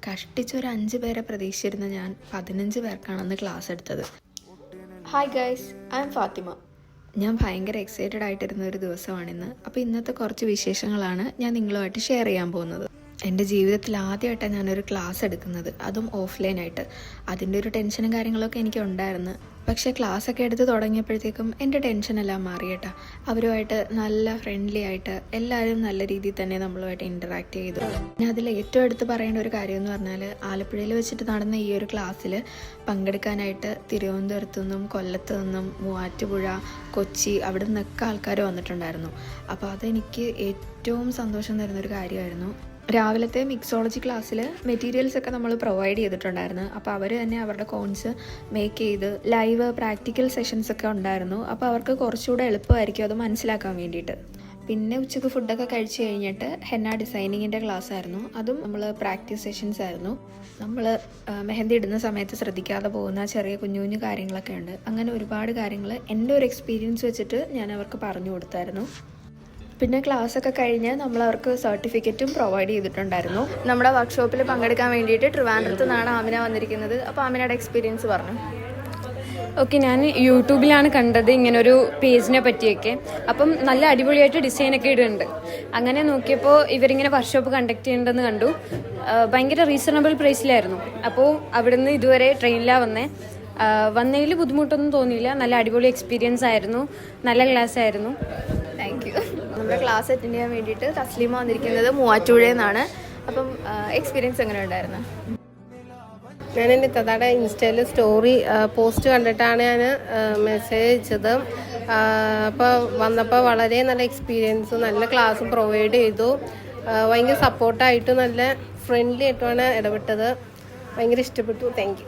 കഷ്ടിച്ചൊരു 5 പേരെ പ്രതീക്ഷിച്ചിരുന്ന ഞാൻ 15 പേർക്കാണ് അന്ന് ക്ലാസ് എടുത്തത്. Hi guys, I am Fathima. ഞാൻ ഭയങ്കര എക്സൈറ്റഡ് ആയിട്ടിരുന്ന ഒരു ദിവസമാണിന്ന്. അപ്പോൾ ഇന്നത്തെ കുറച്ച് വിശേഷങ്ങളാണ് ഞാൻ നിങ്ങളുമായിട്ട് ഷെയർ ചെയ്യാൻ പോകുന്നത്. എൻ്റെ ജീവിതത്തിൽ ആദ്യമായിട്ടാണ് ഞാനൊരു ക്ലാസ് എടുക്കുന്നത്, അതും ഓഫ്ലൈനായിട്ട്. അതിൻ്റെ ഒരു ടെൻഷനും കാര്യങ്ങളൊക്കെ എനിക്ക് ഉണ്ടായിരുന്നു. പക്ഷേ ക്ലാസ്സൊക്കെ എടുത്ത് തുടങ്ങിയപ്പോഴത്തേക്കും എൻ്റെ ടെൻഷനെല്ലാം മാറിയേട്ടാ. അവരുമായിട്ട് നല്ല ഫ്രണ്ട്ലി ആയിട്ട് എല്ലാവരും നല്ല രീതിയിൽ തന്നെ നമ്മളുമായിട്ട് ഇൻറ്ററാക്ട് ചെയ്തു. പിന്നെ അതിൽ ഏറ്റവും എടുത്ത് പറയേണ്ട ഒരു കാര്യം എന്ന് പറഞ്ഞാൽ, ആലപ്പുഴയിൽ വെച്ചിട്ട് നടന്ന ഈ ഒരു ക്ലാസ്സിൽ പങ്കെടുക്കാനായിട്ട് തിരുവനന്തപുരത്തു നിന്നും കൊല്ലത്തു നിന്നും മൂവാറ്റുപുഴ, കൊച്ചി, അവിടെ നിന്നൊക്കെ ആൾക്കാർ വന്നിട്ടുണ്ടായിരുന്നു. അപ്പോൾ അതെനിക്ക് ഏറ്റവും സന്തോഷം തരുന്നൊരു കാര്യമായിരുന്നു. രാവിലത്തെ മിക്സോളജി ക്ലാസ്സിൽ മെറ്റീരിയൽസ് ഒക്കെ നമ്മൾ പ്രൊവൈഡ് ചെയ്തിട്ടുണ്ടായിരുന്നു. അപ്പോൾ അവർ തന്നെ അവരുടെ കോൺസ് മേക്ക് ചെയ്ത് ലൈവ് പ്രാക്ടിക്കൽ സെഷൻസ് ഒക്കെ ഉണ്ടായിരുന്നു. അപ്പോൾ അവർക്ക് കുറച്ചുകൂടെ എളുപ്പമായിരിക്കും അത് മനസ്സിലാക്കാൻ വേണ്ടിയിട്ട്. പിന്നെ ഉച്ചയ്ക്ക് ഫുഡൊക്കെ കഴിച്ച് കഴിഞ്ഞിട്ട് ഹെന്ന ഡിസൈനിങ്ങിൻ്റെ ക്ലാസ് ആയിരുന്നു. അതും നമ്മൾ പ്രാക്ടീസ് സെഷൻസ് ആയിരുന്നു. നമ്മൾ മെഹന്തി ഇടുന്ന സമയത്ത് ശ്രദ്ധിക്കാതെ പോകുന്ന ചെറിയ കുഞ്ഞു കുഞ്ഞു കാര്യങ്ങളൊക്കെ ഉണ്ട്. അങ്ങനെ ഒരുപാട് കാര്യങ്ങൾ എൻ്റെ ഒരു എക്സ്പീരിയൻസ് വെച്ചിട്ട് ഞാൻ അവർക്ക് പറഞ്ഞു കൊടുത്തായിരുന്നു. പിന്നെ ക്ലാസ്സൊക്കെ കഴിഞ്ഞ് നമ്മളവർക്ക് സർട്ടിഫിക്കറ്റും പ്രൊവൈഡ് ചെയ്തിട്ടുണ്ടായിരുന്നു. നമ്മുടെ വർക്ക്ഷോപ്പിൽ പങ്കെടുക്കാൻ വേണ്ടിയിട്ട് ട്രിവാൻഡ്രത്ത് നിന്നാണ് ആമിന വന്നിരിക്കുന്നത്. അപ്പോൾ ആമിനയുടെ എക്സ്പീരിയൻസ് പറഞ്ഞു. ഓക്കെ, ഞാൻ യൂട്യൂബിലാണ് കണ്ടത് ഇങ്ങനൊരു പേജിനെ പറ്റിയൊക്കെ. അപ്പം നല്ല അടിപൊളിയായിട്ട് ഡിസൈനൊക്കെ ഇടുന്നുണ്ട്. അങ്ങനെ നോക്കിയപ്പോൾ ഇവരിങ്ങനെ വർക്ക്ഷോപ്പ് കണ്ടക്ട് ചെയ്യേണ്ടതെന്ന് കണ്ടു. ഭയങ്കര റീസണബിൾ പ്രൈസിലായിരുന്നു. അപ്പോൾ അവിടുന്ന് ഇതുവരെ ട്രെയിനിലാണ് വന്നതിൽ ബുദ്ധിമുട്ടൊന്നും തോന്നിയില്ല. നല്ല അടിപൊളി എക്സ്പീരിയൻസ് ആയിരുന്നു. നല്ല ക്ലാസ് ആയിരുന്നു. Thank you. നമ്മുടെ ക്ലാസ് അറ്റൻഡ് ചെയ്യാൻ വേണ്ടിയിട്ട് തസ്ലീമ വന്നിരിക്കുന്നത് മൂവാറ്റുപുഴയിൽ നിന്നാണ്. അപ്പം എക്സ്പീരിയൻസ് എങ്ങനെ ഉണ്ടായിരുന്നു? ഞാൻ എൻ്റെ ഇത്തയുടെ ഇൻസ്റ്റയിൽ സ്റ്റോറി പോസ്റ്റ് കണ്ടിട്ടാണ് ഞാൻ മെസ്സേജ് അയച്ചത്. അപ്പോൾ വന്നപ്പോൾ വളരെ നല്ല എക്സ്പീരിയൻസ്, നല്ല ക്ലാസ്സും പ്രൊവൈഡ് ചെയ്തു. ഭയങ്കര സപ്പോർട്ടായിട്ട് നല്ല ഫ്രണ്ട്ലി ആയിട്ടുമാണ് ഇടപെട്ടത്. ഭയങ്കര ഇഷ്ടപ്പെട്ടു. Thank you.